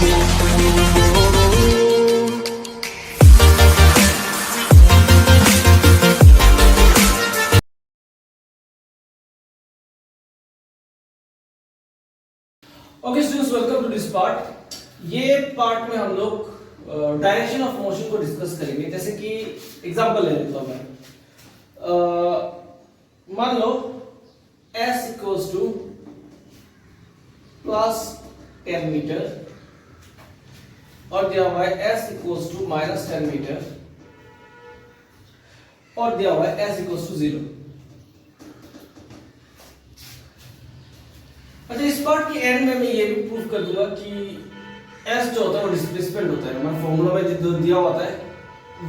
Okay students, welcome to this part. ये part में हम लोग डायरेक्शन ऑफ मोशन को डिस्कस करेंगे। जैसे कि एग्जांपल ले लेता हूं मैं। मान लो s equals to plus 10 metre और दिया हुआ है s equals to minus 10 metre और दिया हुआ है s इक्वल्स टू 0। अच्छा, इस पार्ट के एंड में मैं ये भी प्रूव कर दूंगा कि s जो होता है वो डिस्प्लेसमेंट होता है। हमारे फॉर्मूला में जो दिया होता है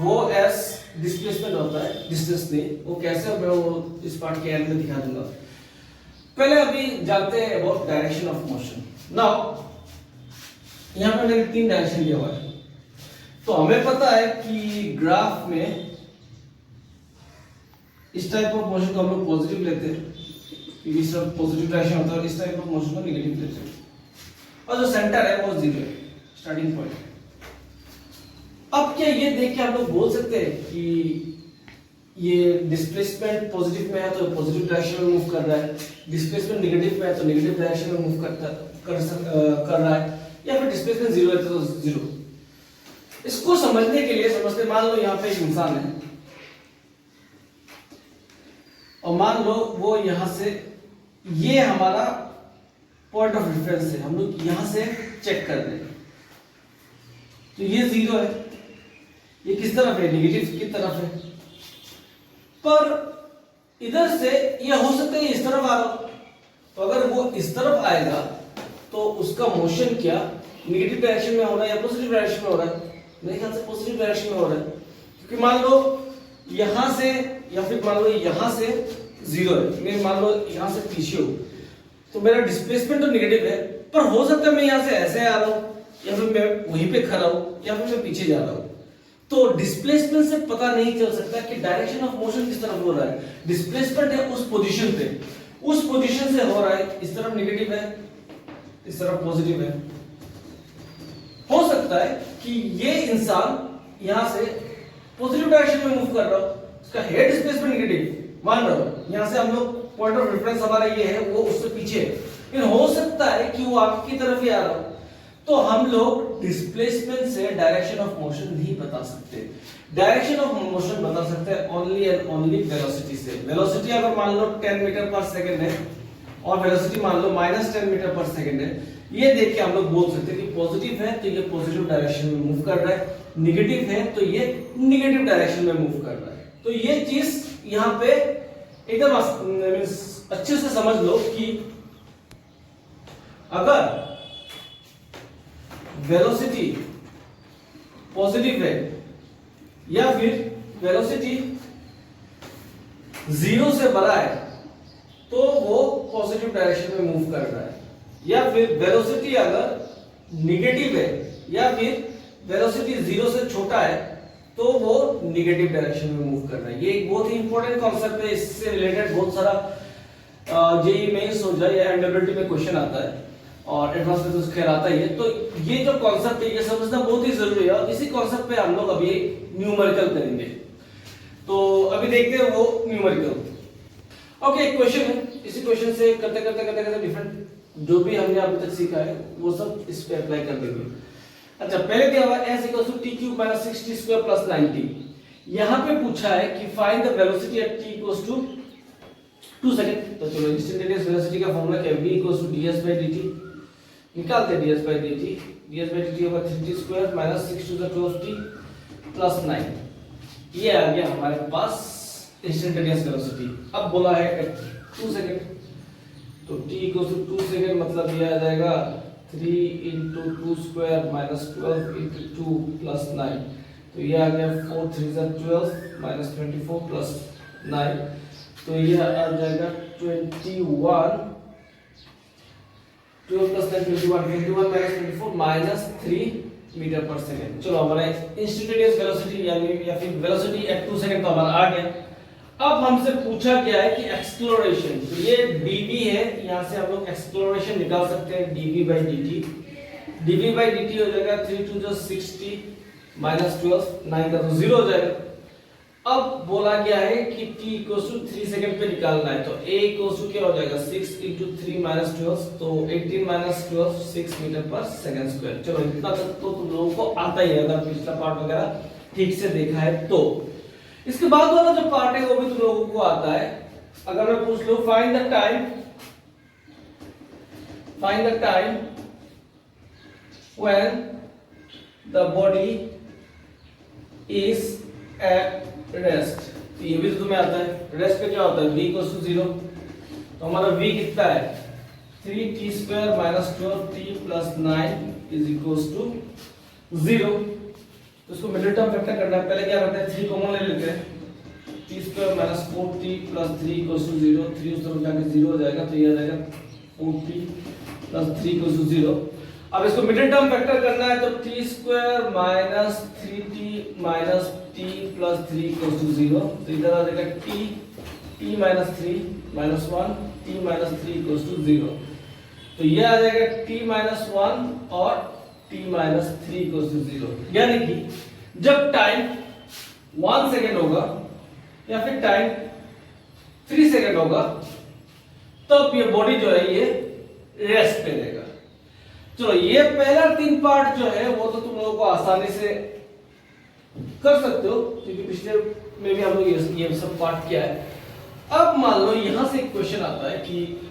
वो s डिस्प्लेसमेंट होता है, डिस्टेंस नहीं। वो कैसे मैं वो इस पार्ट के एंड में दिखा दूंगा। पहले अभी जानते हैं about direction of motion. Now यहां पे मैंने 3 डायरेक्शन दिया हुआ है, तो हमें पता है कि ग्राफ में इस टाइप ऑफ मोशन को हम लोग पॉजिटिव लेते हैं, इस तरफ पॉजिटिव डायरेक्शन होता है, और इस टाइप ऑफ मोशन को नेगेटिव लेते हैं, और जो सेंटर है वो 0 है, स्टार्टिंग पॉइंट। अब क्या ये देख के हम लोग बोल सकते हैं कि ये डिस्प्लेसमेंट पॉजिटिव में है तो पॉजिटिव डायरेक्शन में मूव कर रहा है, डिस्प्लेसमेंट नेगेटिव में है तो नेगेटिव डायरेक्शन में मूव कर रहा है, या फिर डिस्प्लेसमेंट 0 है तो 0। इसको समझने के लिए समझते, मान लो यहाँ पे एक इंसान है और मान लो वो यहां से, ये हमारा पॉइंट ऑफ रेफरेंस है, हम लोग यहां से चेक कर रहे हैं, तो ये 0 है, ये किस तरफ है, नेगेटिव की तरफ है। पर इधर से ये हो सकता है इस तरफ आ रहा हो, तो अगर वो इस तरफ आएगा तो उसका मोशन क्या नेगेटिव डायरेक्शन में हो रहा है या पॉजिटिव डायरेक्शन में हो रहा है? मेरे ख्याल से पॉजिटिव डायरेक्शन में हो रहा है, क्योंकि मान लो यहां से या फिर मान लो यहां से 0 है, मैं मान लो यहां से पीछे हूं, तो मेरा डिस्प्लेसमेंट तो नेगेटिव है, पर हो सकता है मैं यहां से ऐसे आ रहा हूं, या फिर मैं वहीं पे खड़ा हूं, या फिर मैं पीछे जा रहा हूं। तो डिस्प्लेसमेंट से पता नहीं चल सकता कि डायरेक्शन ऑफ मोशन किस तरफ हो रहा है। डिस्प्लेसमेंट है उस पोजीशन पे, उस पोजीशन से हो रहा है, इस तरफ नेगेटिव है, इस तरफ पॉजिटिव है। हो सकता है कि ये इंसान यहां से पॉजिटिव डायरेक्शन में मूव कर रहा हो, उसका हेड डिस्प्लेसमेंट नेगेटिव मान रहा हो, यहां से हम लोग पॉइंट ऑफ रेफरेंस हमारा ये है, वो उससे पीछे है, लेकिन हो सकता है कि वो आपकी तरफ ही आ रहा हो। तो हम लोग डिस्प्लेसमेंट से डायरेक्शन ऑफ मोशन नहीं बता सकते। डायरेक्शन ऑफ मोशन बता सकते हैं ओनली एंड ओनली वेलोसिटी से। वेलोसिटी अगर मान लो 10 मीटर पर सेकंड है और वेलोसिटी मान लो -10 मीटर पर सेकंड है, ये देख के हम लोग बोल सकते हैं कि पॉजिटिव है तो ये पॉजिटिव डायरेक्शन में मूव कर रहा है, नेगेटिव है तो ये नेगेटिव डायरेक्शन में मूव कर रहा है। तो ये चीज यहां पे एकदम अच्छे से समझ लो कि अगर वेलोसिटी पॉजिटिव है या फिर वेलोसिटी 0 से बड़ा है तो वो पॉजिटिव डायरेक्शन में मूव कर रहा है, या फिर वेलोसिटी अगर नेगेटिव है या फिर वेलोसिटी 0 से छोटा है तो वो नेगेटिव डायरेक्शन में मूव कर रहा है। ये एक बहुत ही इंपॉर्टेंट कॉन्सेप्ट है, इससे रिलेटेड बहुत सारा जेईई मेंस हो जाए या एनडब्ल्यूटी में क्वेश्चन आता है और एडवांस में तो खैर आता ही है। तो ये जो कॉन्सेप्ट है ये समझना बहुत ही जरूरी है, और इसी कॉन्सेप्ट पे हम लोग अभी न्यूमेरिकल करेंगे। तो अभी देखते हैं वो न्यूमेरिकल। ओके, एक क्वेश्चन है, इसी क्वेश्चन से करते करते करते करते डिफरेंट जो भी हमने अभी तक सीखा है वो सब इस पे अप्लाई कर देंगे। अच्छा, पहले क्या हुआ, s = t³ - 60² + 90। यहां पे पूछा है कि find the velocity at t = 2 second. तो चलो इंस्टेंटेनियस वेलोसिटी का फार्मूला क्या है, v = ds/dt। निकालते हैं ds/dt। ds/dt होगा 3t² - 6 to the 12t + 9। ये आ गया हमारे पास इंस्टेंटेनियस वेलोसिटी। अब बोला है 2 सेकंड, तो t = 2 सेकंड मतलब ये आ जाएगा 3 × 2² - 12 × 2 + 9। तो ये आ गया 4 3 12 - 24 + 9, तो ये आ जाएगा 21। 12 + 9 21, 21 - 24 -3 मीटर पर सेकंड। चलो हमारा इंस्टेंटेनियस वेलोसिटी या फिर वेलोसिटी एट 2 सेकंड तो हमारा आ गया। अब हमसे पूछा गया है कि एक्सप्लोरेशन, तो ये dv है, यहां से हम लोग एक्सप्लोरेशन निकाल सकते हैं dv/dt। dv by dt हो जाएगा 3 टू जो 60 माइनस 12 9 का तो 0 हो जाएगा। अब बोला गया है कि t इक्वल टू 3 सेकंड पे निकालना है, तो a इक्वल टू क्या हो जाएगा 6 into 3 minus 12, तो 18 minus 12 6 मीटर पर सेकंड स्क्वायर। चलो इतना तक तो तुम लोगों को आता ही है अगर पिछला पार्ट वगैरह ठीक से देखा है तो। इसके बाद वाला जो पार्ट है वो भी तुम लोगों को आता है। अगर मैं पूछ लूं find the time when the body is at rest, तो ये भी तो तुम्हें आता है। रेस्ट पे क्या होता है v इक्वल टू 0, तो हमारा v कितना है 3t square minus 12t plus 9 is equal to 0। तो इसको मिडिल टर्म फैक्टर करना है। पहले क्या करते हैं 3 कॉमन ले लेते हैं, t square minus 4t plus 3 equal to 0, 3 उस तरफ जाके 0 हो जाएगा, तो ये आ जाएगा 4t प्लस 3 इक्वल टू 0। अब इसको मिडिल टर्म फैक्टर करना है, तो t square minus 3t minus t plus 3 equal to 0, तो इधर आ जाएगा t minus 3 minus 1 t minus 3 equal to 0, तो ये आ जाएगा t माइनस 1 और t माइनस 3 इक्वल टू 0। यानी कि जब टाइम 1 सेकेंड होगा या फिर टाइम 3 सेकेंड होगा तब ये बॉडी जो है ये रेस्ट पे रहेगा। चलो ये पहला 3 पार्ट जो है वो तो तुम लोगों को आसानी से कर सकते हो क्योंकि पिछले में भी हम लोग ये सब पार्ट किया है। अब मान लो यहां से एक क्वेश्चन आता है कि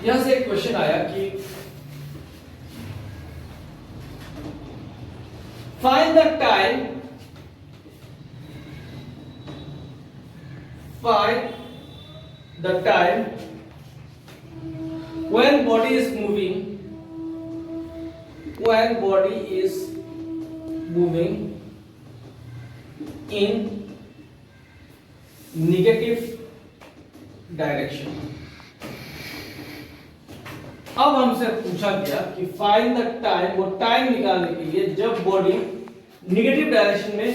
यहां से एक क्वेश्चन आया कि find the time when body is moving in negative direction। अब हमसे पूछा गया कि फाइंड द टाइम, वो टाइम निकालने के लिए जब बॉडी निगेटिव डायरेक्शन में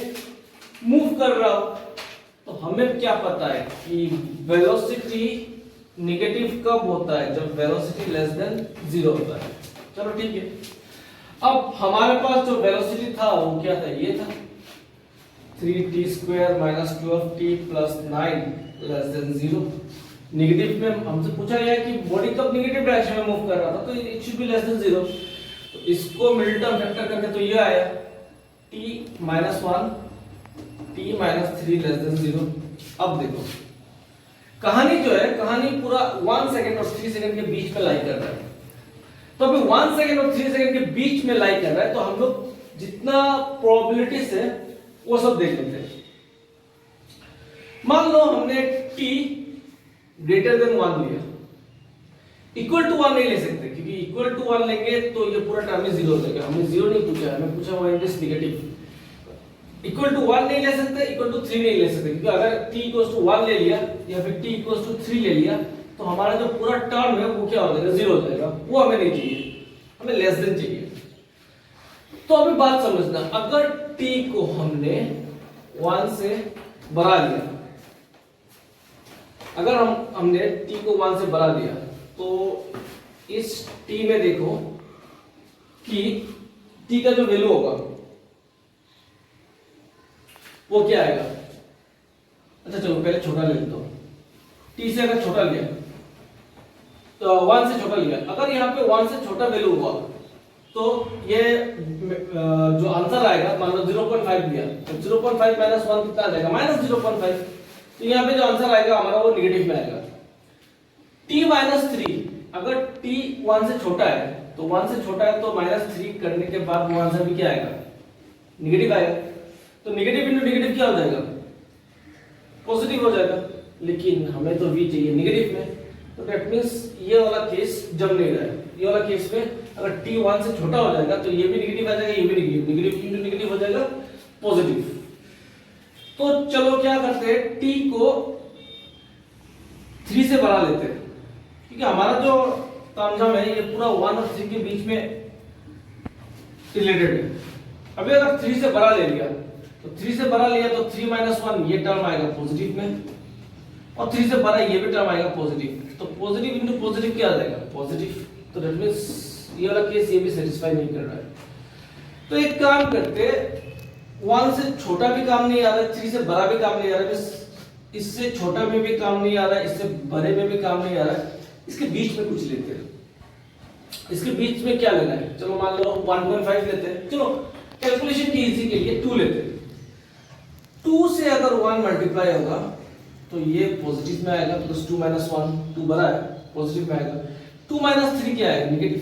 मूव कर रहा हो, तो हमें क्या पता है कि वेलोसिटी निगेटिव कब होता है, जब वेलोसिटी लेस देन 0 होता है। चलो ठीक है, अब हमारे पास जो वेलोसिटी था वो क्या था, ये था 3t square minus 12t plus 9 less than 0। Negative में हमसे पूछा गया कि बॉडी कब नेगेटिव डायरेक्शन में मूव कर रहा था, तो it should be less than 0। तो इसको मिडिल टर्म फैक्टर करके तो ये आया t minus 1 t minus 3 less than 0। अब देखो कहानी जो है, कहानी पूरा 1 सेकंड और 3 सेकंड के बीच में लाई कर रहा है। तो अभी 1 सेकंड और 3 सेकंड के बीच में लाई कर रहा है, तो हम लोग जितना प्रोबेबिलिटीज है वो सब देख लेते हैं। मान लो हमने t ग्रेटर देन 1 लिया, इक्वल टू 1 नहीं ले सकते क्योंकि इक्वल टू 1 लेंगे तो ये पूरा टर्म 0 हो जाएगा। हमने 0 नहीं पूछा, हमें पूछा हुआ है इस नेगेटिव। इक्वल टू 1 नहीं ले सकते, इक्वल टू 3 नहीं ले सकते क्योंकि अगर t इक्वल टू 1 ले लिया या फिर t इक्वल टू 3 ले लिया तो हमारा जो पूरा टर्म है वो क्या हो जाएगा, 0 हो जाएगा। वो हमें नहीं चाहिए, हमें लेस देन चाहिए। तो अभी बात समझना, अगर t को हमने 1 से बढ़ा लिया, अगर हमने t को 1 से बढ़ा दिया तो इस t में देखो कि t का जो वैल्यू होगा वो क्या आएगा। अच्छा चलो पहले छोटा ले लेता हूं, t से अगर छोटा लिया तो 1 से छोटा लिया, अगर यहाँ पे 1 से छोटा वैल्यू हुआ तो ये जो आंसर आएगा, मान लो 0.5 लिया तो 0.5 माइनस 1 कितना आ जाएगा, माइनस 0.5। तो यहाँ पे जो आंसर आएगा हमारा वो निगेटिव में आएगा। t माइनस 3, अगर t 1 से छोटा है तो 1 से छोटा है तो माइनस 3 करने के बाद वो आंसर भी क्या आएगा, निगेटिव आएगा। तो निगेटिव इंटू निगेटिव क्या हो जाएगा, पॉजिटिव हो जाएगा। लेकिन हमें तो v चाहिए निगेटिव में, तो दैट मींस ये वाला केस जम नहीं रहा है। ये वाला केस में अगर t 1 से छोटा हो जाएगा तो ये भी नेगेटिव आ जाएगा, ये भी नेगेटिव, नेगेटिव इंटू नेगेटिव हो जाएगा पॉजिटिव। तो चलो क्या करते हैं, t को 3 से बढ़ा लेते हैं क्योंकि हमारा जो तामझाम है ये पूरा 1 और 3 के बीच में रिलेटेड है। अभी अगर 3 से बढ़ा ले लिया तो 3 से बढ़ा लिया तो 3 माइनस 1 ये टर्म आएगा पॉजिटिव में, और 3 से बढ़ा ये भी टर्म आएगा पॉजिटिव। तो पॉजिटिव इंटू पॉजिटिव क्या आ जाएगा, पॉजिटिव। तो दैट मींस ये वाला केस ये भी सेटिस्फाई नहीं कर रहा है। तो एक काम करते, 1 से छोटा भी काम नहीं आ रहा है, 3 से बड़ा भी काम नहीं आ रहा है, इससे छोटा में भी काम नहीं आ रहा है, इससे बड़े में भी काम नहीं आ रहा है, इसके बीच में कुछ लेते हैं। इसके बीच में क्या लेना है, चलो मान लो 1.5 लेते हैं, चलो कैलकुलेशन की इजी के लिए 2 लेते हैं। 2 से अगर 1 मल्टीप्लाई होगा तो ये पॉजिटिव में आएगा, प्लस 2 माइनस 1, 2 बड़ा है, पॉजिटिव में आएगा। 2 माइनस 3 क्या आएगा, नेगेटिव,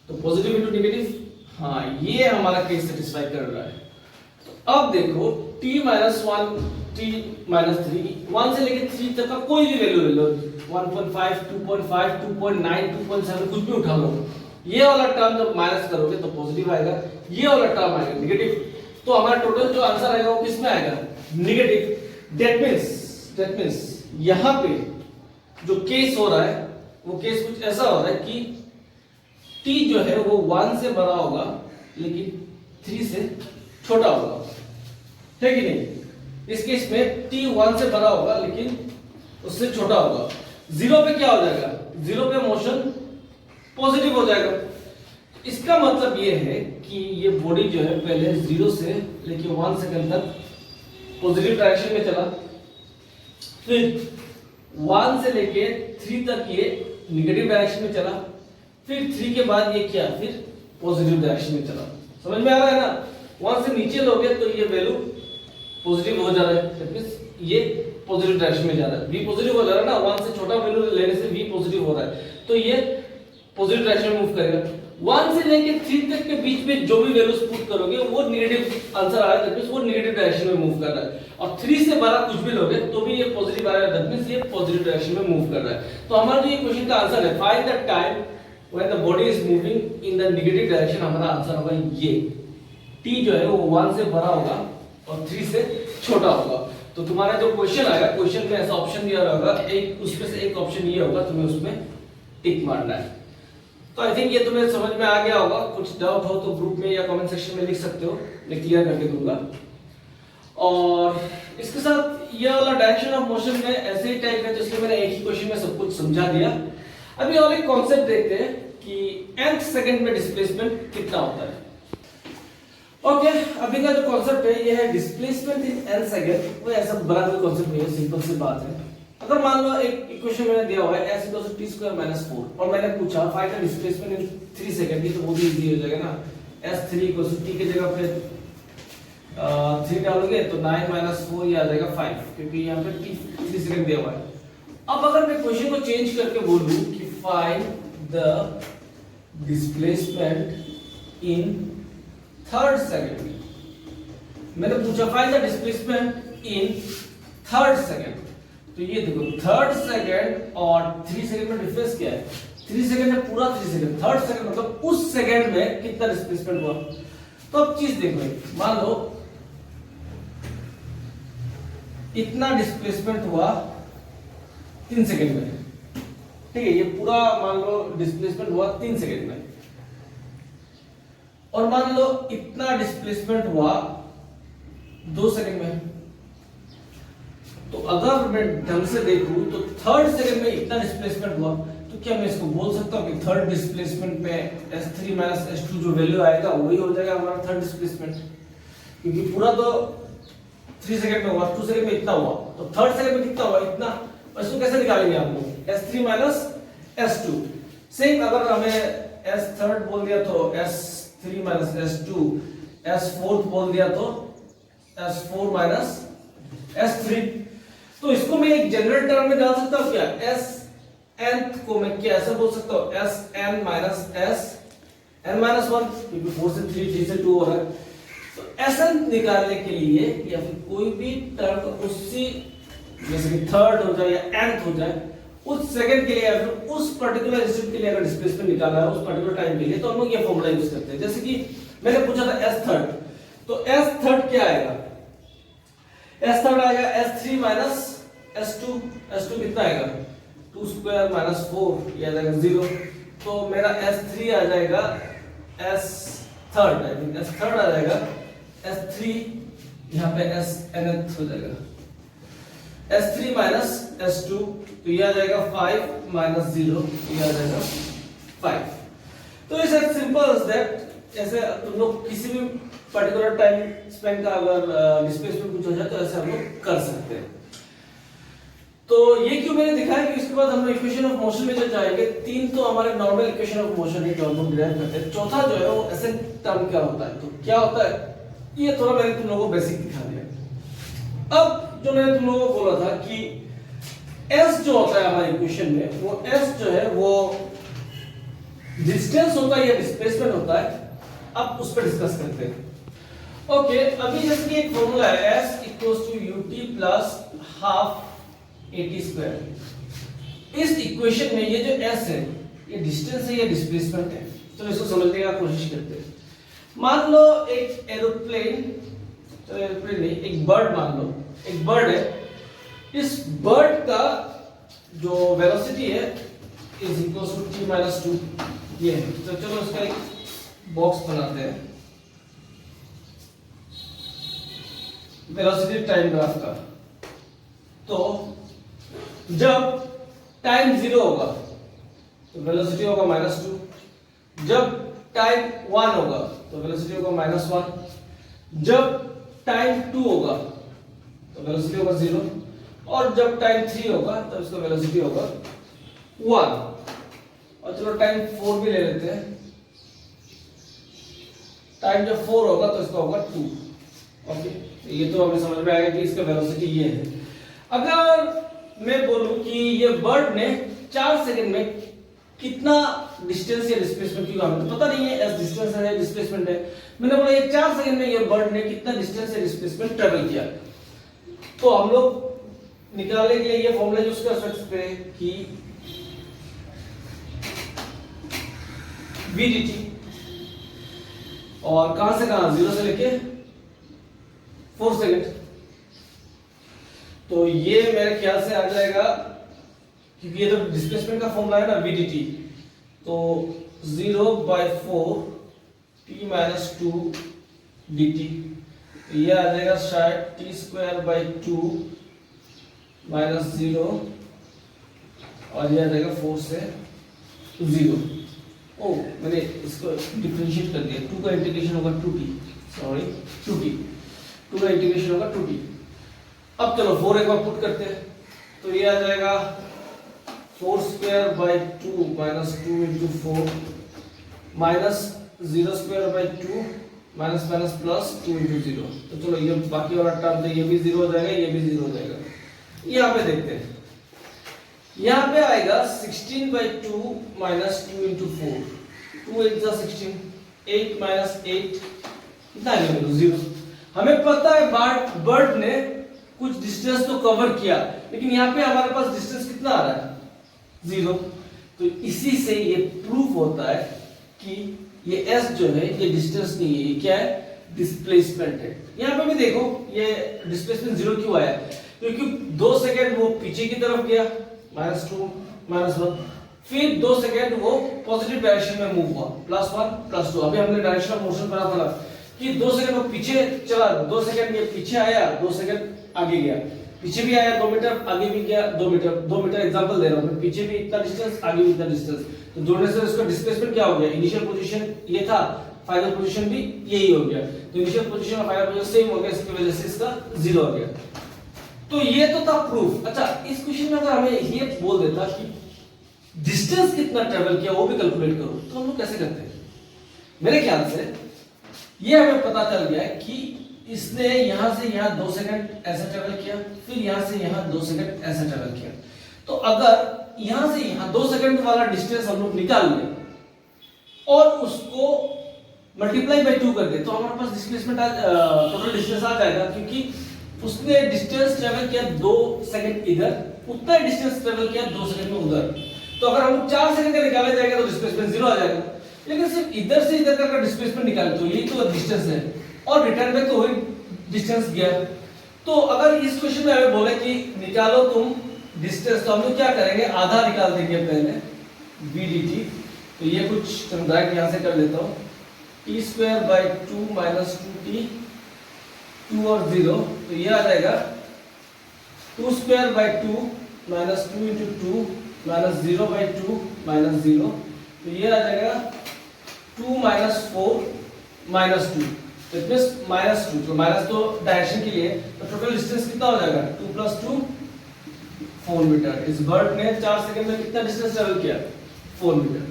तो पॉजिटिव इनटू नेगेटिव, हाँ ये हमारा केस सेटिस्फाई कर रहा है। तो अब देखो t माइनस 1, t माइनस 3, 1 से लेके 3 तक का कोई भी वैल्यू ले लो, 1.5, 2.5, 2.9, 2.7 कुछ भी उठा लो, ये वाला टर्म जब माइनस करोगे तो पॉजिटिव आएगा, ये वाला टर्म आएगा नेगेटिव, तो हमारा टोटल जो आंसर आएगा वो किस में आएगा, नेगेटिव। दैट मींस यहां पे जो केस हो रहा है वो केस कुछ ऐसा हो रहा है कि t जो है वो 1 से बड़ा होगा लेकिन 3 से छोटा होगा, है कि नहीं। इस केस में t 1 से बड़ा होगा लेकिन उससे छोटा होगा। 0 पे क्या हो जाएगा, 0 पे मोशन पॉजिटिव हो जाएगा। इसका मतलब ये है कि ये बॉडी जो है पहले 0 से लेके 1 सेकंड तक पॉजिटिव डायरेक्शन में चला, फिर 1 से लेके 3 तक ये नेगेटिव डायरेक्शन में चला, फिर 3 के बाद ये क्या, फिर पॉजिटिव डायरेक्शन में चला। समझ में आ रहा है ना। 1 से नीचे लोगे तो ये वैल्यू पॉजिटिव हो जा रहा है, दैट मींस ये पॉजिटिव डायरेक्शन में जा रहा है, v पॉजिटिव हो जा रहा है ना, 1 से छोटा वैल्यू लेने से v पॉजिटिव हो रहा है, तो ये पॉजिटिव डायरेक्शन में मूव करेगा। 1 से लेके 3 तक के बीच में जो भी वैल्यूज पुट करोगे वो नेगेटिव आंसर आएगा, दैट मींस वो नेगेटिव डायरेक्शन में मूव कर रहा है। और 3 से बड़ा कुछ भी लोगे तो भी ये पॉजिटिव आएगा, दैट मींस ये पॉजिटिव डायरेक्शन में मूव कर रहा है। तो हमारा जो ये क्वेश्चन का आंसर है, find the time when the body is moving in the negative direction, हमारा आंसर होगा ये। t जो है वो 1 से बड़ा होगा और 3 से छोटा होगा। तो तुम्हारा जो क्वेश्चन आएगा, क्वेश्चन में ऐसा ऑप्शन दिया होगा, एक उसमें से एक ऑप्शन ये होगा, तुम्हें उसमें टिक मारना है। तो आई थिंक ये तुम्हें समझ में आ गया होगा। कुछ डाउट हो तो ग्रुप में या कमेंट सेक्शन में लिख सकते हो, मैं क्लियर करके दूंगा। और इसके साथ ये वाला डायरेक्शन ऑफ मोशन में ऐसे ही टाइप है, तो इसलिए मैंने एक ही क्वेश्चन में सब कुछ समझा दिया। अभी और एक कॉन्सेप्ट देखते हैं कि nth सेकंड में डिस्प्लेसमेंट कितना होता है। ओके, अभी का जो कॉन्सेप्ट है ये है डिस्प्लेसमेंट इन n सेकंड। वो ऐसा बड़ा कोई कॉन्सेप्ट नहीं है, सिंपल सी बात है। अगर मान लो एक इक्वेशन मैंने दिया हुआ है s = t² - 4 और मैंने पूछा find the displacement in 3 second की, तो वो भी इजी हो जाएगा ना। s3 = t की जगह पे 3 डालोगे तो 9 - 4 ये आ जाएगा 5, क्योंकि यहां पे t 3 सेकंड दिया हुआ है। अब अगर मैं क्वेश्चन को चेंज करके बोलूं कि find the displacement in 3rd second, मैंने पूछा find the displacement in 3rd second, तो ये देखो 3rd सेकंड और 3 सेकंड में डिफरेंस क्या है। 3 सेकंड है पूरा 3 सेकंड, 3rd सेकंड मतलब उस सेकंड में कितना डिस्प्लेसमेंट हुआ। तो अब चीज देखो, मान लो इतना डिस्प्लेसमेंट हुआ 3 सेकंड में, ठीक है, ये पूरा मान लो डिस्प्लेसमेंट हुआ 3 सेकंड में, और मान लो इतना डिस्प्लेसमेंट हुआ 2 सेकंड में। तो अगर मैं ढंग से देखूं तो 3rd सेकंड में इतना डिस्प्लेसमेंट हुआ, तो क्या मैं इसको बोल सकता हूं कि 3rd डिस्प्लेसमेंट में s3 - s2 जो वैल्यू आएगा वही हो जाएगा हमारा 3rd डिस्प्लेसमेंट, क्योंकि पूरा तो 3 सेकंड में हुआ, 2 सेकंड में इतना हुआ, तो 3rd सेकंड में कितना हुआ, इतना। और इसको कैसे निकालेंगे आप लोग, s3 - s2। सेम अगर हमें s3 बोल दिया तो s3 - s2, s4 बोल दिया तो s4 - s3। तो इसको मैं एक जनरल टर्म में डाल सकता हूं क्या, s nth को मैं क्या ऐसा बोल सकता हूं, sn - -1, क्योंकि 4 से 3, 3 से 2 हो रहा है। तो sn निकालने के लिए या फिर कोई भी टर्म उसी, जैसे कि 3rd हो जाए या nth हो जाए, उस सेकंड के लिए या फिर उस पर्टिकुलर इंस्टेंट के लिए अगर डिस्प्लेसमेंट निकालना है उस पर्टिकुलर टाइम के लिए, तो हम लोग ये फॉर्मूला यूज करते हैं। जैसे कि मैंने पूछा था s3, तो s3 क्या आएगा, s3 आएगा s3 - s2, s2 कितना आएगा 2² - 4, ये आ जाएगा 0। तो मेरा s3 आ जाएगा s3, आई मीन s3 आ जाएगा s3, यहां पे snth हो जाएगा s3 - s2, तो ये आ जाएगा 5 - 0, ये आ जाएगा 5। तो its as simple as that. ऐसे तुम लोग किसी भी पर्टिकुलर टाइम स्पेन का अगर डिस्प्लेसमेंट कुछ हो जाए तो ऐसे हम लोग कर सकते हैं। तो ये क्यों मैंने दिखाया कि इसके बाद हम लोग इक्वेशन ऑफ मोशन में जब जाएंगे, 3 तो हमारे नॉर्मल इक्वेशन ऑफ मोशन है जो हम लोग डिराइव करते हैं, चौथा जो है वो एसेंट टर्म क्या होता है। तो क्या होता है ये थोड़ा मैंने तुम लोगों को बेसिक दिखा दिया। अब जो मैंने तुम लोगों को बोला था कि एस जो होता है हमारे इक्वेशन में, वो एस जो है वो डिस्टेंस होता है या डिस्प्लेसमेंट होता है। अब उस पर डिस्कस करते हैं। ओके, अभी जैसे कि एक फॉर्मूला है s equals to ut plus half at square. इस इक्वेशन में ये जो s है ये डिस्टेंस है या डिस्प्लेसमेंट है। तो इसको समझने का कोशिश करते हैं। मान लो एक एरोप्लेन, तो एरोप्लेन नहीं, एक बर्ड मान लो, एक बर्ड है। इस बर्ड का जो वेलोसिटी है is equals to t minus 2 ये है। तो चलो इसका एक बॉक्स बनाते हैं, वेलोसिटी टाइम ग्राफ का। तो जब टाइम 0 होगा तो वेलोसिटी होगा -2, जब टाइम 1 होगा तो वेलोसिटी होगा -1, जब टाइम 2 होगा तो वेलोसिटी होगा 0, और जब टाइम 3 होगा तो इसका वेलोसिटी होगा 1। और चलो टाइम 4 भी ले लेते हैं। टाइम जब 4 होगा तो इसका होगा 2। ओके, ये तो हमें समझ में आएगा कि इसका वेलोसिटी ये है। अगर मैं बोलूं कि ये बर्ड ने 4 सेकंड में कितना डिस्टेंस या डिस्प्लेसमेंट, क्योंकि हमें पता नहीं है एस डिस्टेंस है डिस्प्लेसमेंट है, मैंने बोला ये 4 सेकंड में ये बर्ड ने कितना डिस्टेंस या डिस्प्लेसमेंट ट्रेवल किया, तो हम लोग निकालने के लिए ये फॉर्मूला यूज कर सकते हैं कि v dt, और कहां से कहां 0 से लेके 4 सेकंड। तो ये मेरे ख्याल से आ जाएगा, क्योंकि ये तो डिस्प्लेसमेंट का फॉर्मूला है ना v dt, तो 0/4 t माइनस 2 dt, ये आ जाएगा शायद t²/2 माइनस 0, और ये आ जाएगा 4 से 0। ओ मैंने इसको डिफरेंशिएट कर दिया, 2 का इंटीग्रेशन होगा 2t, सॉरी 2t, 2 का इंटीग्रेशन होगा 2t। अब चलो 4 एक बार पुट करते हैं, तो ये आ जाएगा 4²/2 minus 2 into 4 minus 0²/2 minus minus plus 2 into 0। तो चलो ये बाकी वाला टर्म तो ये भी 0 हो जाएगा, ये भी 0 हो जाएगा। यहाँ पे देखते हैं, यहाँ पे आएगा 16/2 माइनस 2 इंटू 4, 2 8 जा 16, 8 माइनस 8 कितना आ गया 0। हमें पता है बर्ड ने कुछ डिस्टेंस तो कवर किया, लेकिन यहाँ पे हमारे पास डिस्टेंस कितना आ रहा है 0। तो इसी से ये प्रूफ होता है कि ये s जो है ये डिस्टेंस नहीं है, ये क्या है डिस्प्लेसमेंट है। यहाँ पे भी देखो ये डिस्प्लेसमेंट 0 क्यों आया, क्योंकि 2 सेकंड वो पीछे की तरफ गया -2 -1, फिर 2 सेकंड वो पॉजिटिव डायरेक्शन में मूव हुआ +1 +2। अभी हमने डायरेक्शन ऑफ मोशन पढ़ा था कि 2 सेकंड वो पीछे चला, 2 सेकंड ये पीछे आया, 2 सेकंड आगे गया, पीछे भी आया 2 मीटर, आगे भी गया 2 मीटर। 2 मीटर एग्जांपल दे रहा हूं, पीछे भी इतना डिस्टेंस, आगे भी इतना डिस्टेंस, तो जोड़ने से इसका डिस्प्लेसमेंट क्या हो गया, इनिशियल पोजीशन ये था, फाइनल पोजीशन भी यही हो गया। तो इनिशियल पोजीशन और फाइनल पोजीशन सेम हो गया, इसकी वजह से इसका 0 हो गया। तो ये तो था प्रूफ। अच्छा, इस क्वेश्चन में अगर हमें ये बोल देता कि डिस्टेंस कितना ट्रेवल किया वो भी कैलकुलेट करो, तो हम लोग कैसे करते हैं? मेरे ख्याल से ये हमें पता चल गया कि इसने यहां से यहां 2 सेकंड ऐसा ट्रेवल किया, फिर यहां से यहां 2 सेकंड ऐसा ट्रेवल किया। तो अगर यहां से यहां 2 सेकंड वाला डिस्टेंस हम लोग निकाल लें और उसको मल्टीप्लाई बाय 2 कर दे, तो हमारे पास डिस्प्लेसमेंट टोटल डिस्टेंस आ जाएगा, क्योंकि उसने डिस्टेंस ट्रेवल किया 2 सेकंड इधर, उतना ही डिस्टेंस ट्रेवल किया 2 सेकंड में उधर। तो अगर हम 4 सेकंड का निकाला जाएगा तो डिस्प्लेसमेंट 0 आ जाएगा, लेकिन सिर्फ इधर से इधर का डिस्प्लेसमेंट निकाले तो यही तो डिस्टेंस है, और रिटर्न बैक तो वही डिस्टेंस गया। तो अगर इस क्वेश्चन में हमें बोले कि निकालो तुम डिस्टेंस, तो हम लोग क्या करेंगे, आधा निकाल देंगे पहले v dt। तो ये कुछ डायरेक्ट यहां से कर लेता हूं, t²/2 माइनस 2t, 2 और 0, तो ये आ जाएगा 2²/2 माइनस 2 इंटू 2 माइनस 0/2 माइनस 0, तो ये आ जाएगा 2 minus 4 minus 2, it means minus 2, तो माइनस तो डायरेक्शन के लिए, तो टोटल डिस्टेंस कितना हो जाएगा 2 + 2 4 मीटर। इस बर्ड ने 4 सेकंड में कितना डिस्टेंस ट्रेवल किया 4 मीटर।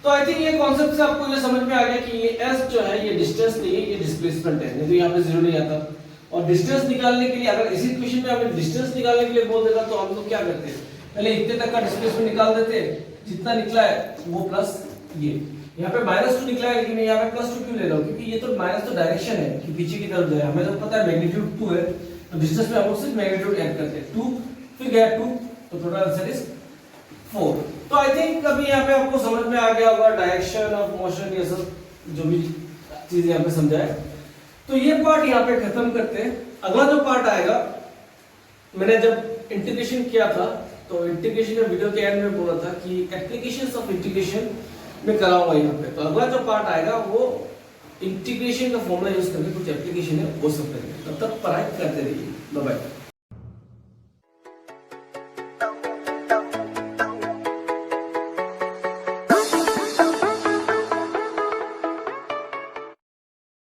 तो आई थिंक ये कॉन्सेप्ट से आपको ये समझ में आ गया कि ये s जो है ये डिस्टेंस नहीं है, ये डिस्प्लेसमेंट है, नहीं तो यहाँ पे जीरो नहीं आता। और डिस्टेंस निकालने के लिए अगर इसी इक्वेशन में हमें डिस्टेंस निकालने के लिए बोल देगा तो हम लोग क्या करते हैं, पहले इतने तक का डिस्प्लेसमेंट निकाल देते हैं, जितना निकला है वो प्लस ये यहाँ पे -2 निकला है, लेकिन मैं यहाँ पे +2 क्यों ले रहा हूँ, क्योंकि ये तो माइनस तो डायरेक्शन है कि पीछे की तरफ जाए, हमें तो पता है मैग्नीट्यूड 2 है, तो डिस्टेंस में हम लोग सिर्फ मैग्नीट्यूड ऐड करते हैं 2, फिर गया 2, तो टोटल आंसर इज 4। तो आई थिंक अभी यहाँ पे आपको समझ में आ गया होगा डायरेक्शन ऑफ मोशन, ये सब जो भी चीज यहाँ पे समझा है। तो ये पार्ट यहाँ पे खत्म करते हैं। अगला जो पार्ट आएगा, मैंने जब इंटीग्रेशन किया था तो इंटीग्रेशन में वीडियो के एंड में बोला था कि एप्लीकेशंस ऑफ इंटीग्रेशन में कराऊंगा यहाँ पे। तो अगला जो पार्ट आएगा वो इंटीग्रेशन का फॉर्मूला यूज करके कुछ एप्लीकेशन है वो सब करेंगे। तब तक पढ़ाई करते रहिए। Bye bye.